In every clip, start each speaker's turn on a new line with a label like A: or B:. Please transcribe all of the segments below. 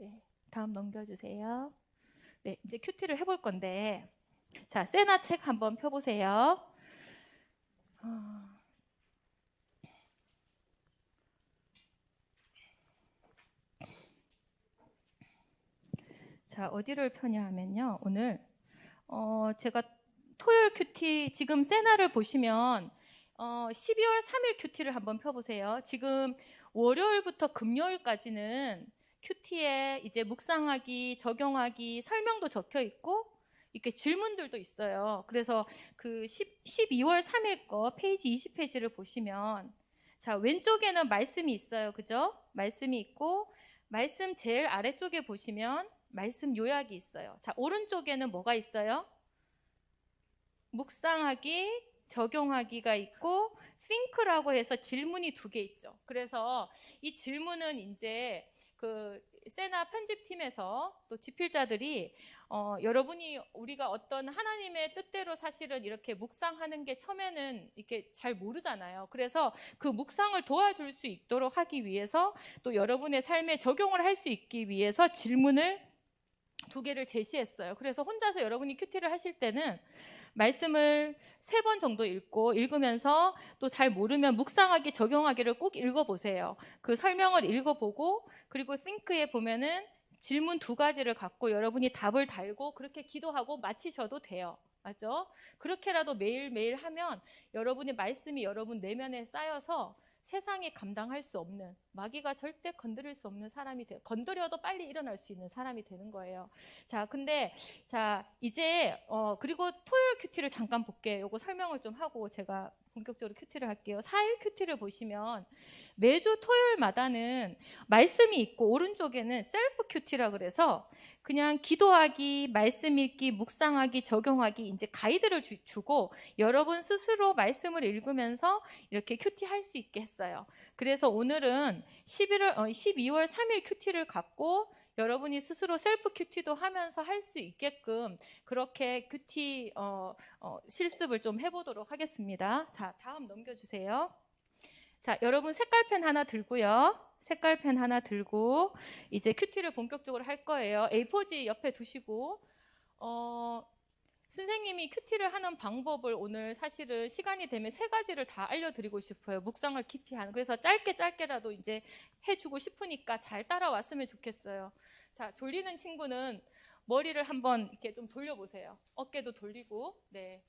A: 네, 다음 넘겨주세요. 네, 이제 큐티를 해볼 건데, 자, 세나 책 한번 펴보세요. 자, 어디를 펴냐 하면요. 오늘 제가 토요일 큐티 지금 세나를 보시면 12월 3일 큐티를 한번 펴보세요. 지금 월요일부터 금요일까지는 큐티에 이제 묵상하기, 적용하기, 설명도 적혀 있고 이렇게 질문들도 있어요. 그래서 그 12월 3일 거 페이지 20페이지를 보시면 자, 왼쪽에는 말씀이 있어요. 그죠? 말씀이 있고 말씀 제일 아래쪽에 보시면 말씀 요약이 있어요. 자, 오른쪽에는 뭐가 있어요? 묵상하기, 적용하기가 있고 think라고 해서 질문이 2개 있죠. 그래서 이 질문은 이제 그 세나 편집팀에서 또 집필자들이 여러분이 우리가 어떤 하나님의 뜻대로 사실은 이렇게 묵상하는 게 처음에는 이렇게 잘 모르잖아요. 그래서 그 묵상을 도와줄 수 있도록 하기 위해서 또 여러분의 삶에 적용을 할 수 있기 위해서 질문을 2개를 제시했어요. 그래서 혼자서 여러분이 큐티를 하실 때는 말씀을 3번 정도 읽으면서 또 잘 모르면 묵상하기, 적용하기를 꼭 읽어보세요. 그 설명을 읽어보고 그리고 think에 보면은 질문 2가지를 갖고 여러분이 답을 달고 그렇게 기도하고 마치셔도 돼요. 맞죠? 그렇게라도 매일매일 하면 여러분의 말씀이 여러분 내면에 쌓여서 세상이 감당할 수 없는, 마귀가 절대 건드릴 수 없는 사람이 돼요. 건드려도 빨리 일어날 수 있는 사람이 되는 거예요. 자, 근데 이제 그리고 토요일 큐티를 잠깐 볼게요. 이거 설명을 좀 하고 제가 본격적으로 큐티를 할게요. 4일 큐티를 보시면 매주 토요일마다는 말씀이 있고 오른쪽에는 셀프 큐티라 그래서 그냥 기도하기, 말씀 읽기, 묵상하기, 적용하기 이제 가이드를 주고 여러분 스스로 말씀을 읽으면서 이렇게 큐티 할 수 있게 했어요. 그래서 오늘은 12월 3일 큐티를 갖고 여러분이 스스로 셀프 큐티도 하면서 할 수 있게끔 그렇게 큐티 실습을 좀 해보도록 하겠습니다. 자, 다음 넘겨주세요. 자, 여러분 색깔펜 하나 들고요. 색깔펜 하나 들고 이제 큐티를 본격적으로 할 거예요. A4지 옆에 두시고 선생님이 큐티를 하는 방법을 오늘 사실은 시간이 되면 3가지를 다 알려드리고 싶어요. 묵상을 깊이 하는. 그래서 짧게라도 이제 해주고 싶으니까 잘 따라왔으면 좋겠어요. 자, 졸리는 친구는 머리를 한번 이렇게 좀 돌려보세요. 어깨도 돌리고. 네.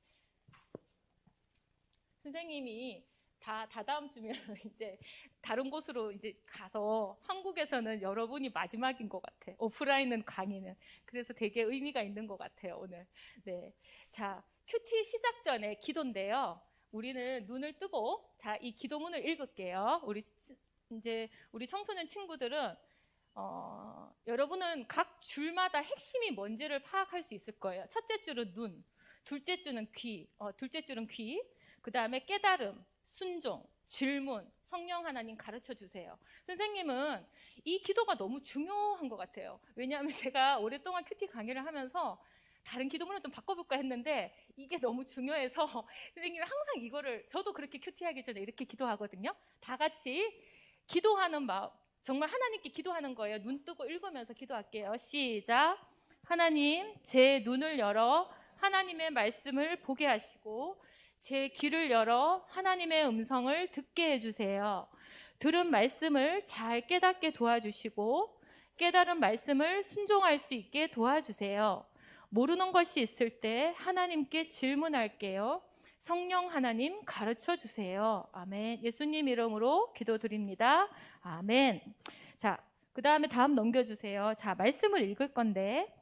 A: 선생님이 다다음 주면 이제 다른 곳으로 이제 가서 한국에서는 여러분이 마지막인 것 같아. 오프라인은 강의는. 그래서 되게 의미가 있는 것 같아요, 오늘. 네. 자, 큐티 시작 전에 기도인데요. 우리는 눈을 뜨고, 자, 이 기도문을 읽을게요. 우리 청소년 친구들은, 여러분은 각 줄마다 핵심이 뭔지를 파악할 수 있을 거예요. 첫째 줄은 눈, 둘째 줄은 귀, 그 다음에 깨달음, 순종, 질문, 성령 하나님 가르쳐 주세요. 선생님은 이 기도가 너무 중요한 것 같아요. 왜냐하면 제가 오랫동안 큐티 강의를 하면서 다른 기도문을 좀 바꿔볼까 했는데 이게 너무 중요해서 선생님이 항상 이거를, 저도 그렇게 큐티하기 전에 이렇게 기도하거든요. 다 같이 기도하는 마음, 정말 하나님께 기도하는 거예요. 눈 뜨고 읽으면서 기도할게요. 시작. 하나님, 제 눈을 열어 하나님의 말씀을 보게 하시고 제 귀를 열어 하나님의 음성을 듣게 해주세요. 들은 말씀을 잘 깨닫게 도와주시고 깨달은 말씀을 순종할 수 있게 도와주세요. 모르는 것이 있을 때 하나님께 질문할게요. 성령 하나님 가르쳐 주세요. 아멘. 예수님 이름으로 기도드립니다. 아멘. 자, 그 다음에 다음 넘겨주세요. 자, 말씀을 읽을 건데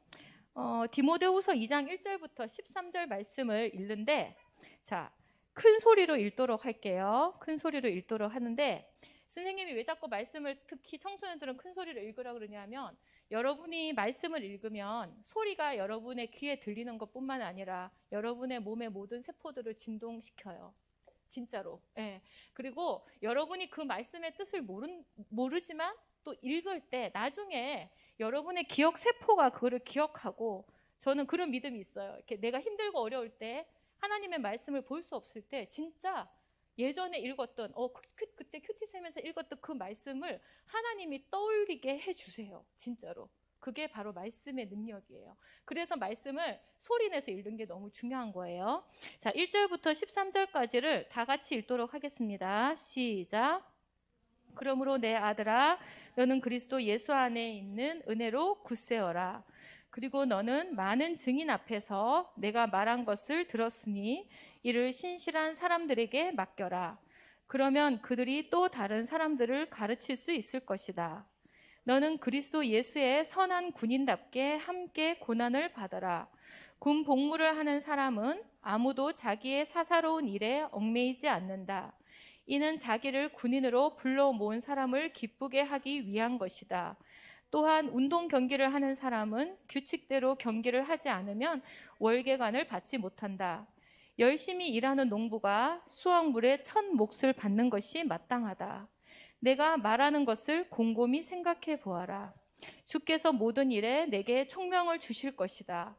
A: 디모데후서 2장 1절부터 13절 말씀을 읽는데 자, 큰 소리로 읽도록 할게요. 큰 소리로 읽도록 하는데 선생님이 왜 자꾸 말씀을 특히 청소년들은 큰 소리로 읽으라 그러냐면 여러분이 말씀을 읽으면 소리가 여러분의 귀에 들리는 것뿐만 아니라 여러분의 몸의 모든 세포들을 진동시켜요. 진짜로. 예. 그리고 여러분이 그 말씀의 뜻을 모르지만 또 읽을 때 나중에 여러분의 기억 세포가 그거를 기억하고 저는 그런 믿음이 있어요. 이렇게 내가 힘들고 어려울 때 하나님의 말씀을 볼 수 없을 때 진짜 예전에 읽었던 그때 큐티쌤에서 읽었던 그 말씀을 하나님이 떠올리게 해주세요. 진짜로. 그게 바로 말씀의 능력이에요. 그래서 말씀을 소리내서 읽는 게 너무 중요한 거예요. 자, 1절부터 13절까지를 다 같이 읽도록 하겠습니다. 시작. 그러므로 내 아들아, 너는 그리스도 예수 안에 있는 은혜로 굳세어라. 그리고 너는 많은 증인 앞에서 내가 말한 것을 들었으니 이를 신실한 사람들에게 맡겨라. 그러면 그들이 또 다른 사람들을 가르칠 수 있을 것이다. 너는 그리스도 예수의 선한 군인답게 함께 고난을 받아라. 군 복무를 하는 사람은 아무도 자기의 사사로운 일에 얽매이지 않는다. 이는 자기를 군인으로 불러 모은 사람을 기쁘게 하기 위한 것이다. 또한 운동 경기를 하는 사람은 규칙대로 경기를 하지 않으면 월계관을 받지 못한다. 열심히 일하는 농부가 수확물의 첫 몫을 받는 것이 마땅하다. 내가 말하는 것을 곰곰이 생각해 보아라. 주께서 모든 일에 내게 총명을 주실 것이다.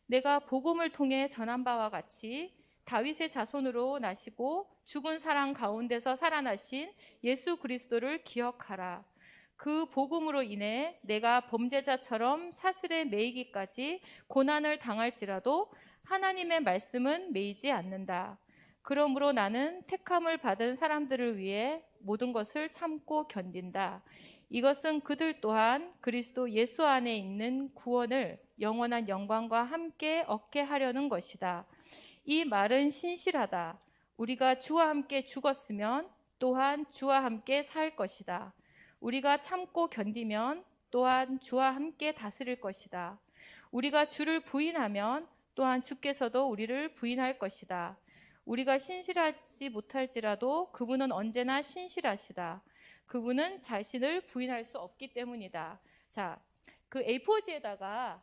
A: 내가 복음을 통해 전한 바와 같이 다윗의 자손으로 나시고 죽은 사람 가운데서 살아나신 예수 그리스도를 기억하라. 그 복음으로 인해 내가 범죄자처럼 사슬에 매이기까지 고난을 당할지라도 하나님의 말씀은 매이지 않는다. 그러므로 나는 택함을 받은 사람들을 위해 모든 것을 참고 견딘다. 이것은 그들 또한 그리스도 예수 안에 있는 구원을 영원한 영광과 함께 얻게 하려는 것이다. 이 말은 신실하다. 우리가 주와 함께 죽었으면 또한 주와 함께 살 것이다. 우리가 참고 견디면 또한 주와 함께 다스릴 것이다. 우리가 주를 부인하면 또한 주께서도 우리를 부인할 것이다. 우리가 신실하지 못할지라도 그분은 언제나 신실하시다. 그분은 자신을 부인할 수 없기 때문이다. 자, 그 A4지에다가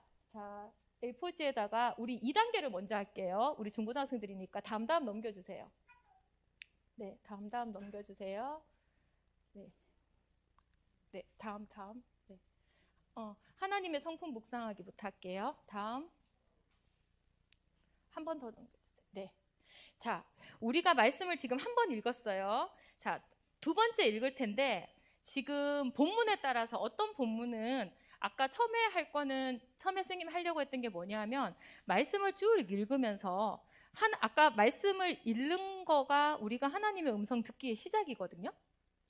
A: 우리 2단계를 먼저 할게요. 우리 중고등학생들이니까 다음 넘겨주세요. 네, 다음 넘겨주세요. 네, 다음. 네. 하나님의 성품 묵상하기부터 할게요. 다음. 한 번 더 넘겨주세요. 네. 자, 우리가 말씀을 지금 한 번 읽었어요. 자, 두 번째 읽을 텐데 지금 본문에 따라서 어떤 본문은 아까 처음에 선생님이 하려고 했던 게 뭐냐면 말씀을 쭉 읽으면서 아까 말씀을 읽는 거가 우리가 하나님의 음성 듣기의 시작이거든요.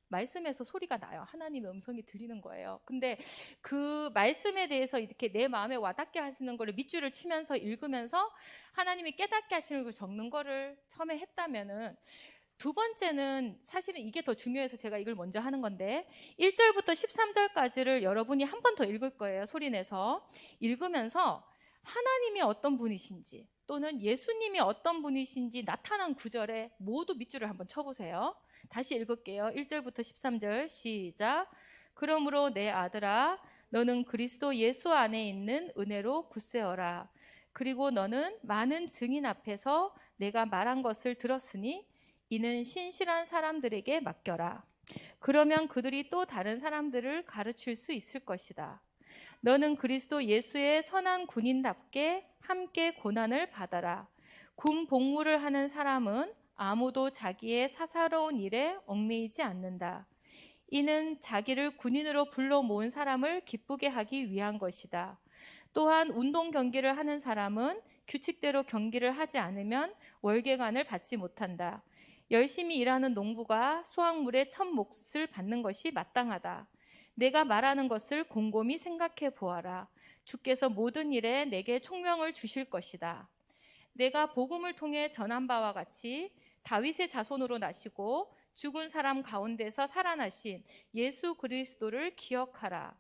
A: 말씀에서 소리가 나요. 하나님의 음성이 들리는 거예요. 근데 그 말씀에 대해서 이렇게 내 마음에 와닿게 하시는 거를 밑줄을 치면서 읽으면서 하나님이 깨닫게 하시는 걸 적는 거를 처음에 했다면은 두 번째는 사실은 이게 더 중요해서 제가 이걸 먼저 하는 건데 1절부터 13절까지를 여러분이 한 번 더 읽을 거예요. 소리내서 읽으면서 하나님이 어떤 분이신지 또는 예수님이 어떤 분이신지 나타난 구절에 모두 밑줄을 한번 쳐보세요. 다시 읽을게요. 1절부터 13절 시작. 그러므로 내 아들아, 너는 그리스도 예수 안에 있는 은혜로 굳세어라. 그리고 너는 많은 증인 앞에서 내가 말한 것을 들었으니 이는 신실한 사람들에게 맡겨라. 그러면 그들이 또 다른 사람들을 가르칠 수 있을 것이다. 너는 그리스도 예수의 선한 군인답게 함께 고난을 받아라. 군 복무를 하는 사람은 아무도 자기의 사사로운 일에 얽매이지 않는다. 이는 자기를 군인으로 불러 모은 사람을 기쁘게 하기 위한 것이다. 또한 운동 경기를 하는 사람은 규칙대로 경기를 하지 않으면 월계관을 받지 못한다. 열심히 일하는 농부가 수확물의 첫 몫을 받는 것이 마땅하다. 내가 말하는 것을 곰곰이 생각해 보아라. 주께서 모든 일에 내게 총명을 주실 것이다. 내가 복음을 통해 전한 바와 같이 다윗의 자손으로 나시고 죽은 사람 가운데서 살아나신 예수 그리스도를 기억하라.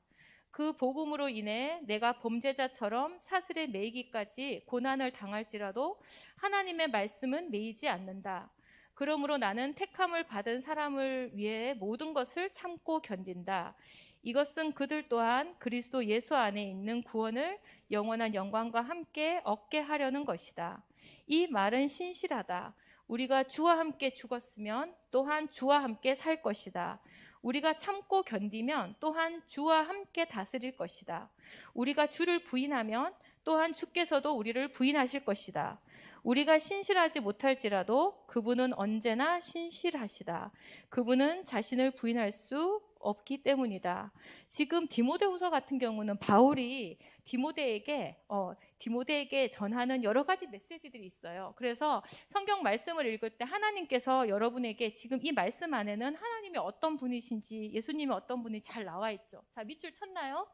A: 그 복음으로 인해 내가 범죄자처럼 사슬에 매이기까지 고난을 당할지라도 하나님의 말씀은 매이지 않는다. 그러므로 나는 택함을 받은 사람을 위해 모든 것을 참고 견딘다. 이것은 그들 또한 그리스도 예수 안에 있는 구원을 영원한 영광과 함께 얻게 하려는 것이다. 이 말은 신실하다. 우리가 주와 함께 죽었으면 또한 주와 함께 살 것이다. 우리가 참고 견디면 또한 주와 함께 다스릴 것이다. 우리가 주를 부인하면 또한 주께서도 우리를 부인하실 것이다. 우리가 신실하지 못할지라도 그분은 언제나 신실하시다. 그분은 자신을 부인할 수 없기 때문이다. 지금 디모데후서 같은 경우는 바울이 디모데에게 전하는 여러 가지 메시지들이 있어요. 그래서 성경 말씀을 읽을 때 하나님께서 여러분에게 지금 이 말씀 안에는 하나님이 어떤 분이신지, 예수님이 어떤 분이 잘 나와 있죠. 자, 밑줄 쳤나요?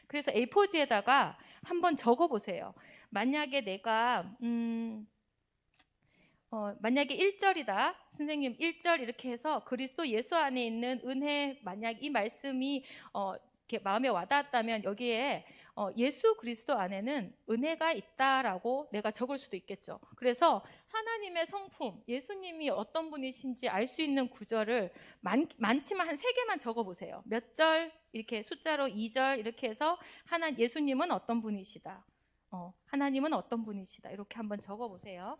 A: 그래서 A4지에다가 한번 적어 보세요. 만약에 내가 만약에 1절이다. 선생님 1절 이렇게 해서 그리스도 예수 안에 있는 은혜, 만약 이 말씀이 이렇게 마음에 와닿았다면 여기에 예수 그리스도 안에는 은혜가 있다라고 내가 적을 수도 있겠죠. 그래서 하나님의 성품, 예수님이 어떤 분이신지 알 수 있는 구절을 많지만 한 3개만 적어보세요. 몇 절, 이렇게 숫자로 2절 이렇게 해서 예수님은 어떤 분이시다. 하나님은 어떤 분이시다. 이렇게 한번 적어보세요.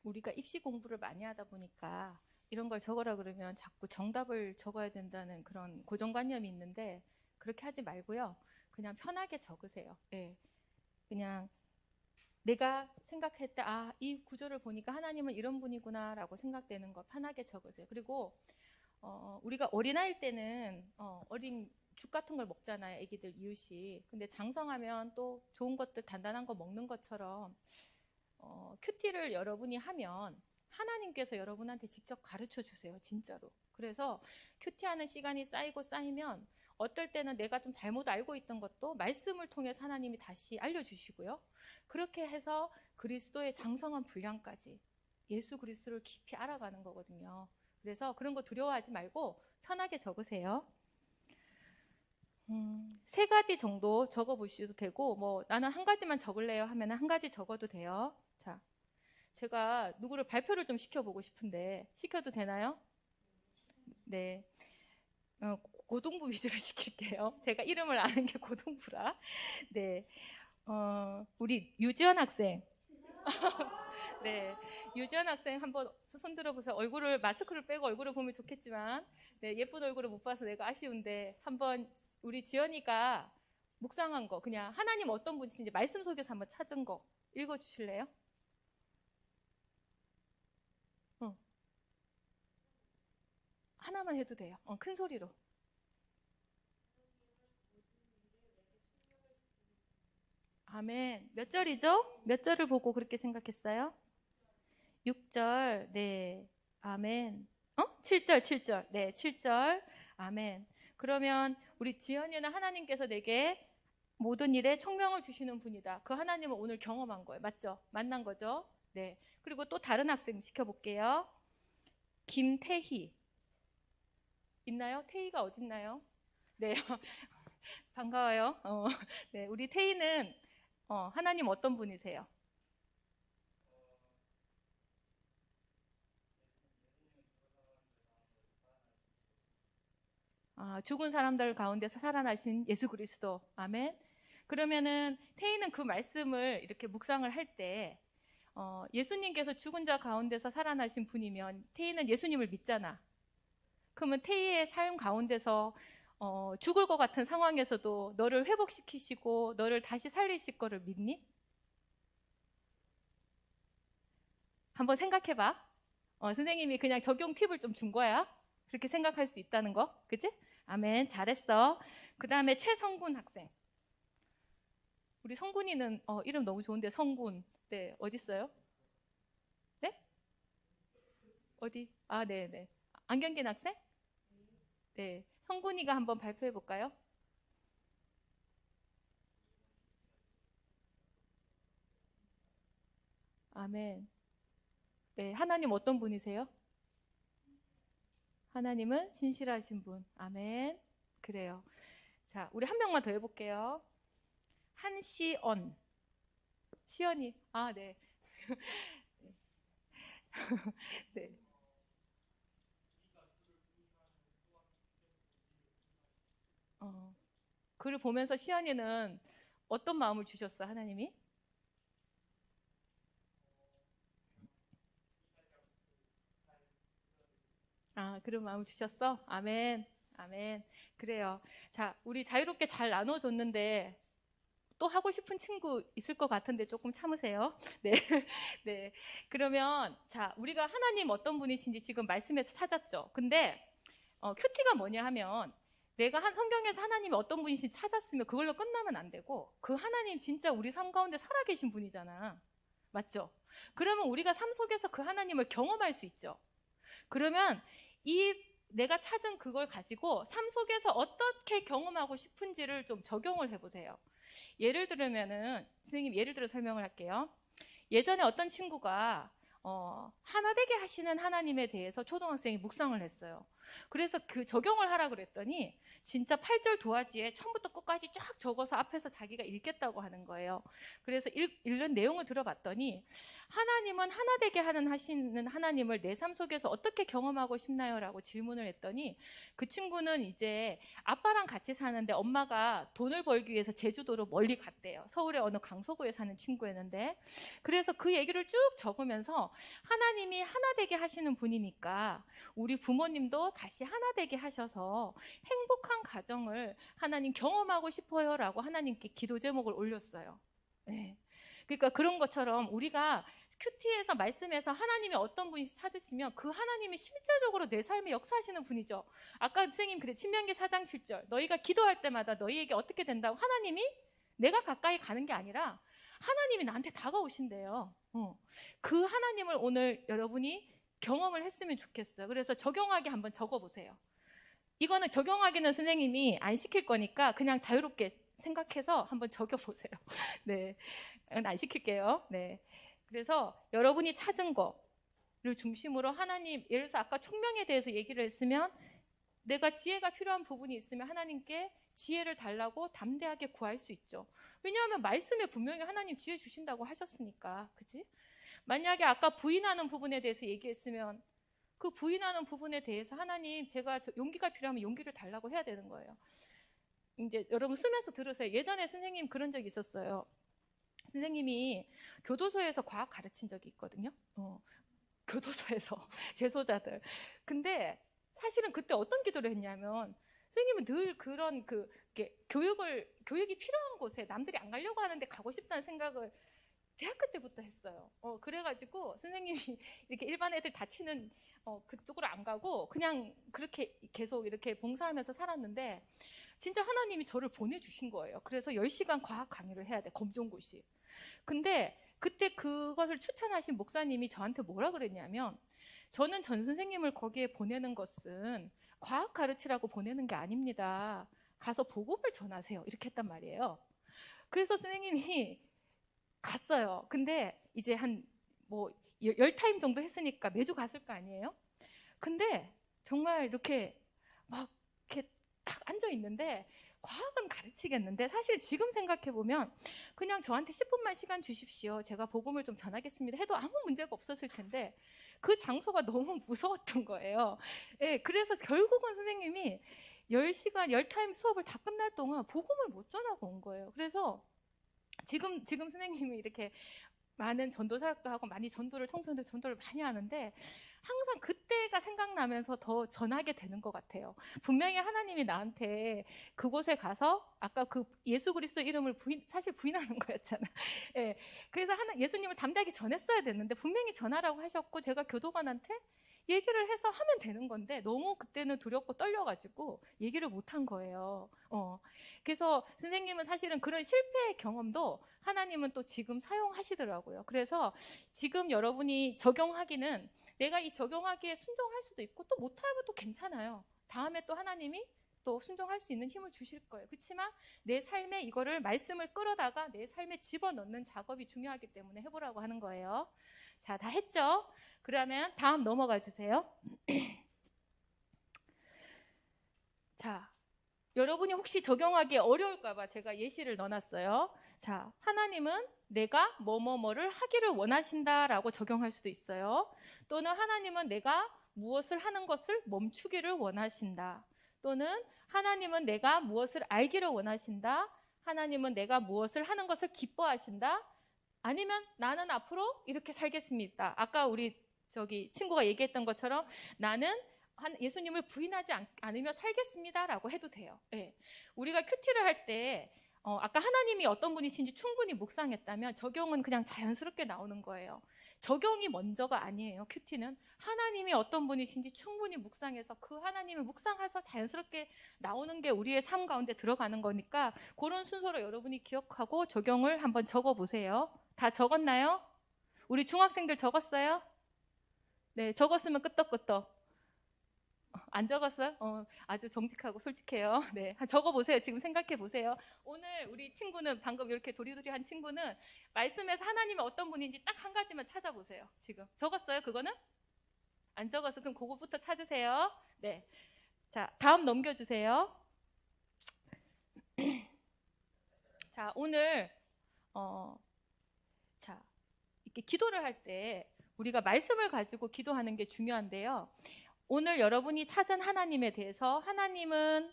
A: 우리가 입시 공부를 많이 하다 보니까 이런 걸 적으라 그러면 자꾸 정답을 적어야 된다는 그런 고정관념이 있는데 그렇게 하지 말고요. 그냥 편하게 적으세요. 예. 그냥 내가 생각할 때 이 구조를 보니까 하나님은 이런 분이구나라고 생각되는 거 편하게 적으세요. 그리고 우리가 어린아이일 때는 어린 죽 같은 걸 먹잖아요. 애기들 이유식. 근데 장성하면 또 좋은 것들 단단한 거 먹는 것처럼 큐티를 여러분이 하면 하나님께서 여러분한테 직접 가르쳐 주세요. 진짜로. 그래서 큐티하는 시간이 쌓이면 어떨 때는 내가 좀 잘못 알고 있던 것도 말씀을 통해서 하나님이 다시 알려주시고요. 그렇게 해서 그리스도의 장성한 분량까지 예수 그리스도를 깊이 알아가는 거거든요. 그래서 그런 거 두려워하지 말고 편하게 적으세요. 3가지 정도 적어보셔도 되고, 뭐 나는 한 가지만 적을래요 하면 한 가지 적어도 돼요. 자, 제가 누구를 발표를 좀 시켜보고 싶은데 시켜도 되나요? 네, 고등부 위주로 시킬게요. 제가 이름을 아는 게 고등부라. 네, 우리 유지연 학생. 네, 유지연 학생 한번 손 들어보세요. 얼굴을 마스크를 빼고 얼굴을 보면 좋겠지만, 네, 예쁜 얼굴을 못 봐서 내가 아쉬운데 한번 우리 지연이가 묵상한 거, 그냥 하나님 어떤 분이신지 말씀 속에서 한번 찾은 거 읽어주실래요? 하나만 해도 돼요. 큰 소리로. 아멘. 몇 절이죠? 몇 절을 보고 그렇게 생각했어요? 6절. 네. 아멘. 7절, 7절. 네, 7절. 아멘. 그러면 우리 지연이는 하나님께서 내게 모든 일에 총명을 주시는 분이다. 그 하나님을 오늘 경험한 거예요. 맞죠? 만난 거죠? 네. 그리고 또 다른 학생 시켜볼게요. 김태희. 있나요? 태희가 어딨나요? 네. 반가워요. 네. 우리 태희는 하나님 어떤 분이세요? 죽은 사람들 가운데서 살아나신 예수 그리스도. 아멘. 그러면은 태희는 그 말씀을 이렇게 묵상을 할 때 예수님께서 죽은 자 가운데서 살아나신 분이면 태희는 예수님을 믿잖아. 그러면 태희의 삶 가운데서 죽을 것 같은 상황에서도 너를 회복시키시고 너를 다시 살리실 거를 믿니? 한번 생각해봐. 선생님이 그냥 적용 팁을 좀 준 거야. 그렇게 생각할 수 있다는 거. 그치? 아멘. 잘했어. 그 다음에 최성군 학생. 우리 성군이는 이름 너무 좋은데 성군. 네, 어디 있어요? 네? 어디? 네네. 안경낀 학생? 네. 성군이가 한번 발표해 볼까요? 아멘. 네, 하나님 어떤 분이세요? 하나님은 신실하신 분. 아멘. 그래요. 자, 우리 한 명만 더 해볼게요. 한시언. 시언이. 아, 네. 네. 글을 보면서 시언이는 어떤 마음을 주셨어, 하나님이? 아, 그런 마음을 주셨어? 아멘. 아멘. 그래요. 자, 우리 자유롭게 잘 나눠줬는데 또 하고 싶은 친구 있을 것 같은데 조금 참으세요. 네. 네. 그러면 자, 우리가 하나님 어떤 분이신지 지금 말씀에서 찾았죠. 근데 큐티가 뭐냐 하면 내가 한 성경에서 하나님이 어떤 분이신지 찾았으면 그걸로 끝나면 안 되고 그 하나님 진짜 우리 삶 가운데 살아계신 분이잖아. 맞죠? 그러면 우리가 삶 속에서 그 하나님을 경험할 수 있죠. 그러면 이 내가 찾은 그걸 가지고 삶 속에서 어떻게 경험하고 싶은지를 좀 적용을 해보세요. 예를 들면은 선생님 예를 들어 설명을 할게요. 예전에 어떤 친구가 하나 되게 하시는 하나님에 대해서 초등학생이 묵상을 했어요. 그래서 그 적용을 하라 그랬더니 진짜 8절 도화지에 처음부터 끝까지 쫙 적어서 앞에서 자기가 읽겠다고 하는 거예요. 그래서 읽는 내용을 들어봤더니 하나님은 하나 되게 하시는 하나님을 내 삶 속에서 어떻게 경험하고 싶나요? 라고 질문을 했더니 그 친구는 이제 아빠랑 같이 사는데 엄마가 돈을 벌기 위해서 제주도로 멀리 갔대요. 서울의 어느 강서구에 사는 친구였는데 그래서 그 얘기를 쭉 적으면서 하나님이 하나 되게 하시는 분이니까 우리 부모님도 다시 하나 되게 하셔서 행복한 가정을 하나님 경험하고 싶어요 라고 하나님께 기도 제목을 올렸어요. 네. 그러니까 그런 것처럼 우리가 큐티에서 말씀에서 하나님이 어떤 분인지 찾으시면 그 하나님이 실제적으로 내 삶에 역사하시는 분이죠. 아까 선생님 그래 신명기 4장 7절 너희가 기도할 때마다 너희에게 어떻게 된다고 하나님이 내가 가까이 가는 게 아니라 하나님이 나한테 다가오신대요. 그 하나님을 오늘 여러분이 경험을 했으면 좋겠어요. 그래서 적용하기 한번 적어보세요. 이거는 적용하기는 선생님이 안 시킬 거니까 그냥 자유롭게 생각해서 한번 적어보세요. 네, 안 시킬게요. 네, 그래서 여러분이 찾은 거를 중심으로 하나님, 예를 들어서 아까 총명에 대해서 얘기를 했으면 내가 지혜가 필요한 부분이 있으면 하나님께 지혜를 달라고 담대하게 구할 수 있죠. 왜냐하면 말씀에 분명히 하나님 지혜 주신다고 하셨으니까, 그치? 만약에 아까 부인하는 부분에 대해서 얘기했으면 그 부인하는 부분에 대해서 하나님 제가 용기가 필요하면 용기를 달라고 해야 되는 거예요. 이제 여러분 쓰면서 들으세요. 예전에 선생님 그런 적이 있었어요. 선생님이 교도소에서 과학 가르친 적이 있거든요. 교도소에서 재소자들. 근데 사실은 그때 어떤 기도를 했냐면 선생님은 늘 그런 교육이 필요한 곳에 남들이 안 가려고 하는데 가고 싶다는 생각을 대학교 때부터 했어요. 그래가지고 선생님이 이렇게 일반 애들 다치는 그쪽으로 안 가고 그냥 그렇게 계속 이렇게 봉사하면서 살았는데 진짜 하나님이 저를 보내주신 거예요. 그래서 10시간 과학 강의를 해야 돼, 검정고시. 근데 그때 그것을 추천하신 목사님이 저한테 뭐라 그랬냐면 저는 전 선생님을 거기에 보내는 것은 과학 가르치라고 보내는 게 아닙니다. 가서 복음을 전하세요. 이렇게 했단 말이에요. 그래서 선생님이 갔어요. 근데 이제 한 10타임 정도 했으니까 매주 갔을 거 아니에요? 근데 정말 이렇게 막 이렇게 딱 앉아 있는데 과학은 가르치겠는데 사실 지금 생각해 보면 그냥 저한테 10분만 시간 주십시오. 제가 복음을 좀 전하겠습니다. 해도 아무 문제가 없었을 텐데 그 장소가 너무 무서웠던 거예요. 예, 그래서 결국은 선생님이 10시간, 10타임 수업을 다 끝날 동안 복음을 못 전하고 온 거예요. 그래서 지금 선생님이 이렇게 많은 전도 사역도 하고 많이 청소년들 전도를 많이 하는데 항상 그때가 생각나면서 더 전하게 되는 것 같아요. 분명히 하나님이 나한테 그곳에 가서 아까 그 예수 그리스도 이름을 사실 부인하는 거였잖아. 예, 그래서 예수님을 담대하게 전했어야 됐는데 분명히 전하라고 하셨고 제가 교도관한테 얘기를 해서 하면 되는 건데 너무 그때는 두렵고 떨려가지고 얘기를 못한 거예요. 그래서 선생님은 사실은 그런 실패의 경험도 하나님은 또 지금 사용하시더라고요. 그래서 지금 여러분이 적용하기는 내가 이 적용하기에 순종할 수도 있고 또 못하면 또 괜찮아요. 다음에 또 하나님이 또 순종할 수 있는 힘을 주실 거예요. 그렇지만 내 삶에 이거를 말씀을 끌어다가 내 삶에 집어넣는 작업이 중요하기 때문에 해보라고 하는 거예요. 자, 다 했죠? 그러면 다음 넘어가 주세요. 자, 여러분이 혹시 적용하기 어려울까 봐 제가 예시를 넣어놨어요. 자, 하나님은 내가 뭐뭐뭐를 하기를 원하신다라고 적용할 수도 있어요. 또는 하나님은 내가 무엇을 하는 것을 멈추기를 원하신다. 또는 하나님은 내가 무엇을 알기를 원하신다. 하나님은 내가 무엇을 하는 것을 기뻐하신다. 아니면 나는 앞으로 이렇게 살겠습니다. 아까 우리 친구가 얘기했던 것처럼 나는 예수님을 부인하지 않으며 살겠습니다라고 해도 돼요. 네. 우리가 큐티를 할 때 아까 하나님이 어떤 분이신지 충분히 묵상했다면 적용은 그냥 자연스럽게 나오는 거예요. 적용이 먼저가 아니에요. 큐티는 하나님이 어떤 분이신지 충분히 묵상해서 그 하나님을 묵상해서 자연스럽게 나오는 게 우리의 삶 가운데 들어가는 거니까 그런 순서로 여러분이 기억하고 적용을 한번 적어보세요. 다 적었나요? 우리 중학생들 적었어요? 네, 적었으면 끄떡끄떡. 안 적었어요? 아주 정직하고 솔직해요. 네, 적어보세요. 지금 생각해보세요. 오늘 우리 친구는 방금 이렇게 도리도리한 친구는 말씀에서 하나님이 어떤 분인지 딱 한 가지만 찾아보세요. 지금 적었어요? 그거는? 안 적었어. 그럼 그거부터 찾으세요. 네, 자, 다음 넘겨주세요. 자, 오늘 자, 이렇게 기도를 할 때 우리가 말씀을 가지고 기도하는 게 중요한데요. 오늘 여러분이 찾은 하나님에 대해서 하나님은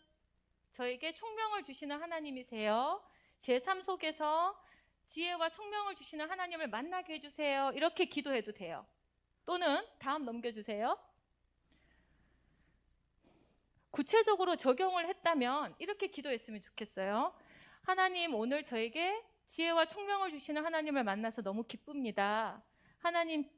A: 저에게 총명을 주시는 하나님이세요. 제 삶 속에서 지혜와 총명을 주시는 하나님을 만나게 해주세요. 이렇게 기도해도 돼요. 또는 다음 넘겨주세요. 구체적으로 적용을 했다면 이렇게 기도했으면 좋겠어요. 하나님, 오늘 저에게 지혜와 총명을 주시는 하나님을 만나서 너무 기쁩니다. 하나님,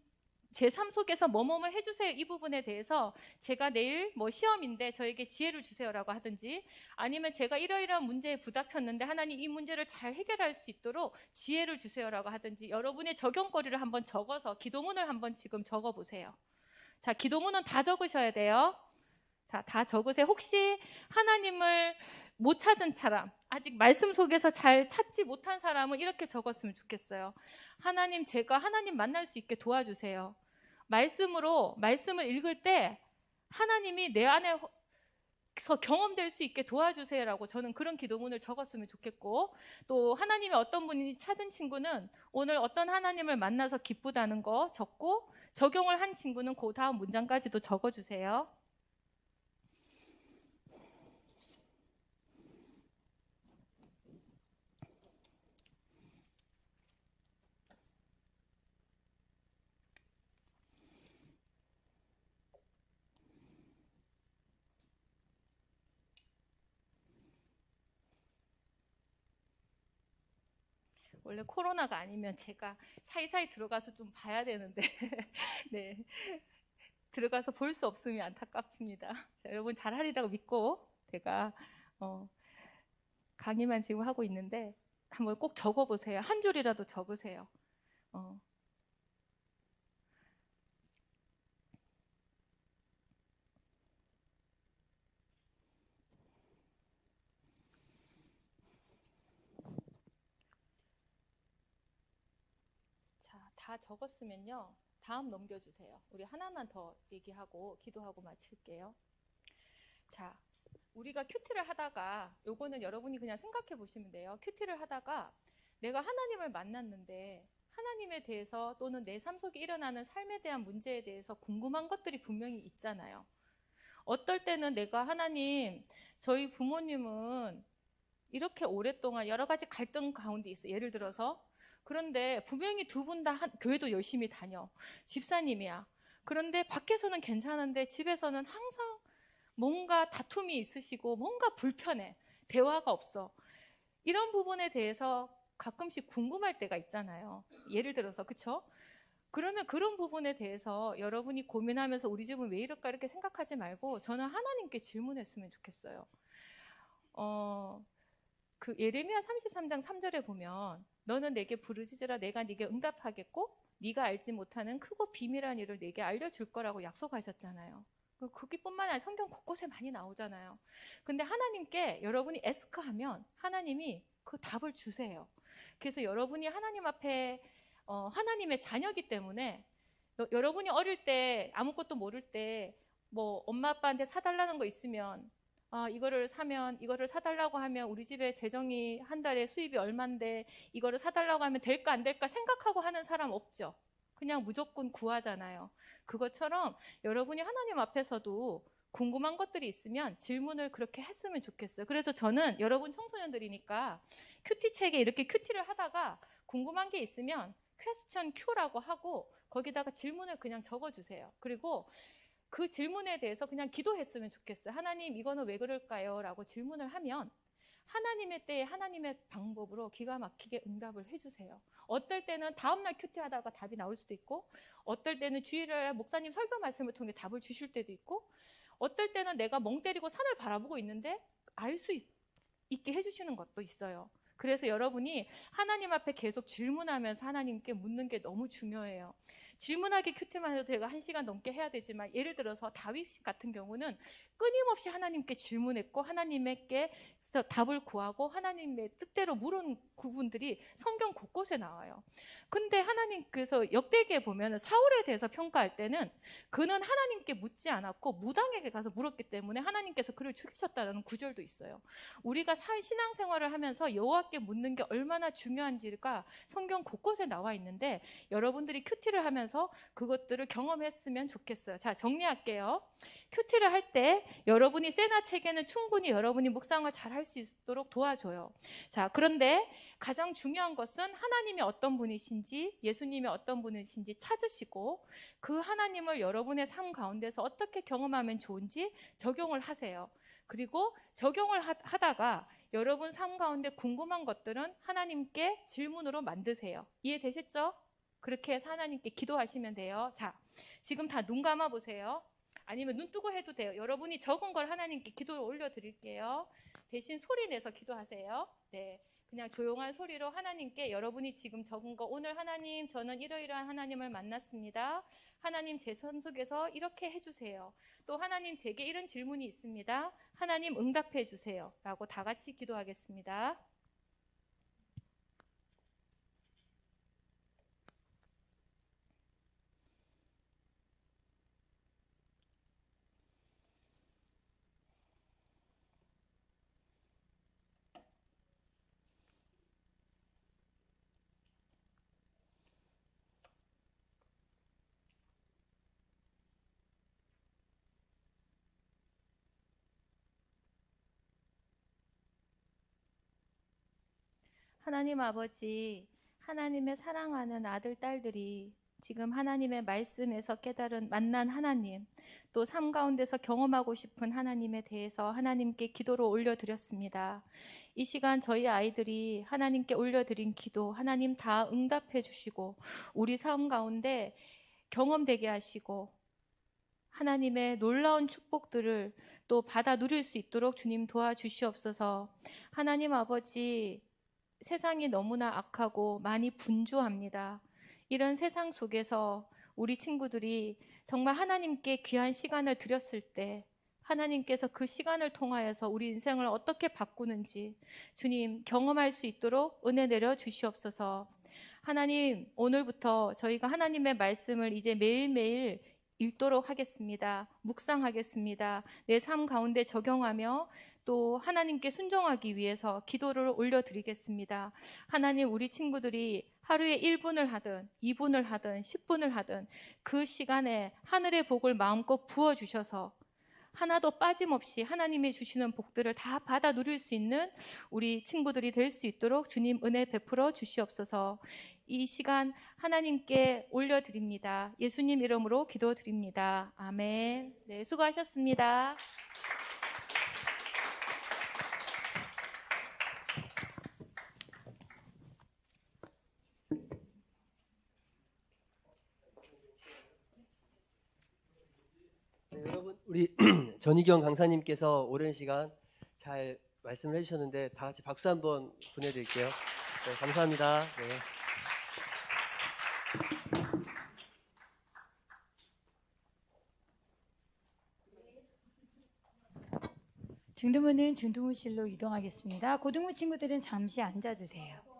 A: 제 삶 속에서 뭐뭐뭐 해주세요. 이 부분에 대해서 제가 내일 시험인데 저에게 지혜를 주세요라고 하든지, 아니면 제가 이러이러한 문제에 부닥쳤는데 하나님 이 문제를 잘 해결할 수 있도록 지혜를 주세요라고 하든지, 여러분의 적용거리를 한번 적어서 기도문을 한번 지금 적어보세요. 자, 기도문은 다 적으셔야 돼요. 자, 다 적으세요. 혹시 하나님을 못 찾은 사람, 아직 말씀 속에서 잘 찾지 못한 사람은 이렇게 적었으면 좋겠어요. 하나님, 제가 하나님 만날 수 있게 도와주세요. 말씀을 읽을 때 하나님이 내 안에서 경험될 수 있게 도와주세요라고 저는 그런 기도문을 적었으면 좋겠고, 또 하나님이 어떤 분인지 찾은 친구는 오늘 어떤 하나님을 만나서 기쁘다는 거 적고, 적용을 한 친구는 그 다음 문장까지도 적어주세요. 원래 코로나가 아니면 제가 사이사이 들어가서 좀 봐야 되는데 네, 들어가서 볼 수 없음이 안타깝습니다. 자, 여러분 잘하리라고 믿고 제가 강의만 지금 하고 있는데 한번 꼭 적어보세요. 한 줄이라도 적으세요. 자, 다 적었으면요. 다음 넘겨주세요. 우리 하나만 더 얘기하고 기도하고 마칠게요. 자, 우리가 큐티를 하다가, 요거는 여러분이 그냥 생각해 보시면 돼요. 큐티를 하다가 내가 하나님을 만났는데 하나님에 대해서 또는 내 삶 속에 일어나는 삶에 대한 문제에 대해서 궁금한 것들이 분명히 있잖아요. 어떨 때는 내가 하나님, 저희 부모님은 이렇게 오랫동안 여러 가지 갈등 가운데 있어. 예를 들어서 그런데 분명히 두 분 다 교회도 열심히 다녀. 집사님이야. 그런데 밖에서는 괜찮은데 집에서는 항상 뭔가 다툼이 있으시고 뭔가 불편해. 대화가 없어. 이런 부분에 대해서 가끔씩 궁금할 때가 있잖아요. 예를 들어서, 그쵸? 그러면 그런 부분에 대해서 여러분이 고민하면서 우리 집은 왜 이럴까 이렇게 생각하지 말고 저는 하나님께 질문했으면 좋겠어요. 그 예레미야 33장 3절에 보면 너는 내게 부르짖으라 내가 네게 응답하겠고 네가 알지 못하는 크고 비밀한 일을 네게 알려줄 거라고 약속하셨잖아요. 거기뿐만 아니라 성경 곳곳에 많이 나오잖아요. 근데 하나님께 여러분이 에스크하면 하나님이 그 답을 주세요. 그래서 여러분이 하나님 앞에 하나님의 자녀이기 때문에 여러분이 어릴 때 아무것도 모를 때 뭐 엄마 아빠한테 사달라는 거 있으면 이거를 사면 이거를 사달라고 하면 우리 집에 재정이 한 달에 수입이 얼만데 이거를 사달라고 하면 될까 안 될까 생각하고 하는 사람 없죠. 그냥 무조건 구하잖아요. 그것처럼 여러분이 하나님 앞에서도 궁금한 것들이 있으면 질문을 그렇게 했으면 좋겠어요. 그래서 저는 여러분 청소년들이니까 큐티 책에 이렇게 큐티를 하다가 궁금한 게 있으면 퀘스천 Q라고 하고 거기다가 질문을 그냥 적어주세요. 그리고 그 질문에 대해서 그냥 기도했으면 좋겠어요. 하나님 이거는 왜 그럴까요? 라고 질문을 하면 하나님의 때에 하나님의 방법으로 기가 막히게 응답을 해주세요. 어떨 때는 다음날 큐티하다가 답이 나올 수도 있고 어떨 때는 주일날 목사님 설교 말씀을 통해 답을 주실 때도 있고 어떨 때는 내가 멍 때리고 산을 바라보고 있는데 알 수 있게 해주시는 것도 있어요. 그래서 여러분이 하나님 앞에 계속 질문하면서 하나님께 묻는 게 너무 중요해요. 질문하기 큐티만 해도 제가 1시간 넘게 해야 되지만 예를 들어서 다윗 같은 경우는 끊임없이 하나님께 질문했고 하나님께 답을 구하고 하나님의 뜻대로 물은 부분들이 성경 곳곳에 나와요. 근데 하나님께서 역대기에 보면 사울에 대해서 평가할 때는 그는 하나님께 묻지 않았고 무당에게 가서 물었기 때문에 하나님께서 그를 죽이셨다는 구절도 있어요. 우리가 신앙생활을 하면서 여호와께 묻는 게 얼마나 중요한지가 성경 곳곳에 나와 있는데 여러분들이 큐티를 하면서 그것들을 경험했으면 좋겠어요. 자, 정리할게요. 큐티를 할 때 여러분이 세나 책에는 충분히 여러분이 묵상을 잘 할 수 있도록 도와줘요. 자, 그런데 가장 중요한 것은 하나님이 어떤 분이신지 예수님이 어떤 분이신지 찾으시고 그 하나님을 여러분의 삶 가운데서 어떻게 경험하면 좋은지 적용을 하세요. 그리고 적용을 하다가 여러분 삶 가운데 궁금한 것들은 하나님께 질문으로 만드세요. 이해되셨죠? 그렇게 해서 하나님께 기도하시면 돼요. 자, 지금 다 눈 감아 보세요. 아니면 눈 뜨고 해도 돼요. 여러분이 적은 걸 하나님께 기도를 올려드릴게요. 대신 소리 내서 기도하세요. 네, 그냥 조용한 소리로 하나님께 여러분이 지금 적은 거 오늘 하나님 저는 이러이러한 하나님을 만났습니다. 하나님 제 삶 속에서 이렇게 해주세요. 또 하나님 제게 이런 질문이 있습니다. 하나님 응답해 주세요. 라고 다 같이 기도하겠습니다. 하나님 아버지, 하나님의 사랑하는 아들, 딸들이 지금 하나님의 말씀에서 깨달은 만난 하나님, 또 삶 가운데서 경험하고 싶은 하나님에 대해서 하나님께 기도로 올려드렸습니다. 이 시간 저희 아이들이 하나님께 올려드린 기도, 하나님 다 응답해 주시고 우리 삶 가운데 경험되게 하시고 하나님의 놀라운 축복들을 또 받아 누릴 수 있도록 주님 도와주시옵소서. 하나님 아버지, 세상이 너무나 악하고 많이 분주합니다. 이런 세상 속에서 우리 친구들이 정말 하나님께 귀한 시간을 드렸을 때 하나님께서 그 시간을 통하여서 우리 인생을 어떻게 바꾸는지 주님 경험할 수 있도록 은혜 내려 주시옵소서. 하나님, 오늘부터 저희가 하나님의 말씀을 이제 매일매일 읽도록 하겠습니다. 묵상하겠습니다. 내 삶 가운데 적용하며 또 하나님께 순종하기 위해서 기도를 올려드리겠습니다. 하나님, 우리 친구들이 하루에 1분을 하든 2분을 하든 10분을 하든 그 시간에 하늘의 복을 마음껏 부어주셔서 하나도 빠짐없이 하나님이 주시는 복들을 다 받아 누릴 수 있는 우리 친구들이 될 수 있도록 주님 은혜 베풀어 주시옵소서. 이 시간 하나님께 올려드립니다. 예수님 이름으로 기도드립니다. 아멘. 네, 수고하셨습니다.
B: 네, 여러분 우리 전희경 강사님께서 오랜 시간 잘 말씀을 해주셨는데 다 같이 박수 한번 보내드릴게요. 네, 감사합니다. 네.
C: 중등부는 중등부실로 이동하겠습니다. 고등부 친구들은 잠시 앉아주세요.